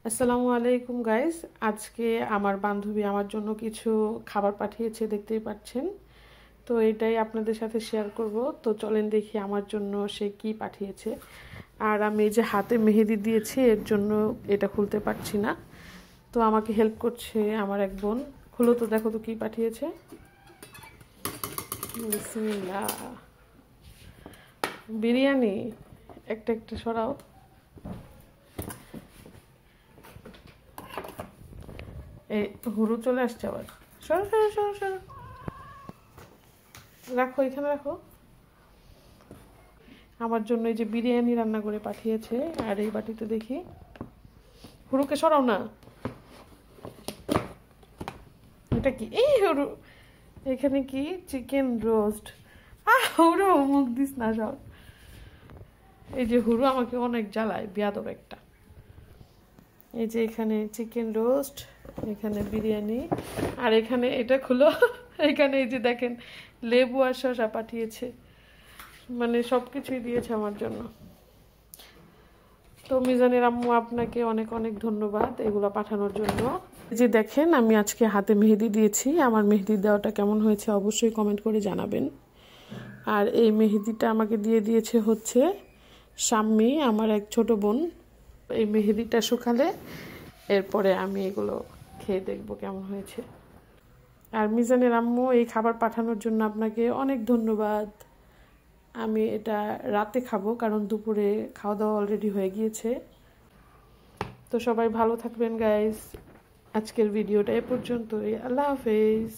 আসসালামু আলাইকুম গাইস। আজকে আমার বান্ধবী আমার জন্য কিছু খাবার পাঠিয়েছে, দেখতেই পাচ্ছেন। তো এটাই আপনাদের সাথে শেয়ার করব। তো চলেন দেখি আমার জন্য সে কি পাঠিয়েছে। আর আমি এই যে হাতে মেহেদি দিয়েছি, এর জন্য এটা খুলতে পারছি না। তো আমাকে হেল্প করছে আমার এক বোন। খুলো তো, দেখো তো কি পাঠিয়েছে। বিসমিল্লাহ। বিরিয়ানি। একটা একটা সরাও। এই হুরু চলে আসছে আবার। সরো সরো সরো সরো, রাখো, এখানে রাখো। আমার জন্য এই যে বিরিয়ানি রান্না করে পাঠিয়েছে। আর এই বাটিতে দেখি, হুরুকে সরাও না। এটা কি? এই হুরু, এখানে কি? Chicken roast. হুরু মুখ দিস না সব। এই যে হুরু আমাকে অনেক জ্বালায়, বিয়াদব একটা। এই যে এখানে চিকেন রোস্ট, এখানে বিরিয়ানি, আর এখানে এটা খুলো। এখানে এই যে দেখেন, লেবু আর শসা পাঠিয়েছে। মানে সবকিছুই দিয়েছে আমার জন্য। তো মিজানের আম্মু, আপনাকে অনেক অনেক ধন্যবাদ এগুলো পাঠানোর জন্য। যে দেখেন, আমি আজকে হাতে মেহেদি দিয়েছি। আমার মেহেদি দেওয়াটা কেমন হয়েছে অবশ্যই কমেন্ট করে জানাবেন। আর এই মেহেদিটা আমাকে দিয়ে দিয়েছে হচ্ছে শাম্মী, আমার এক ছোট বোন। এই মেহেদিটা শুকালে এরপরে আমি এগুলো খেয়ে দেখবো কেমন হয়েছে। আর মিজানের আম্মু, এই খাবার পাঠানোর জন্য আপনাকে অনেক ধন্যবাদ। আমি এটা রাতে খাবো, কারণ দুপুরে খাওয়া দাওয়া অলরেডি হয়ে গিয়েছে। তো সবাই ভালো থাকবেন গাইস। আজকের ভিডিওটা এ পর্যন্তই। আল্লাহ হাফেজ।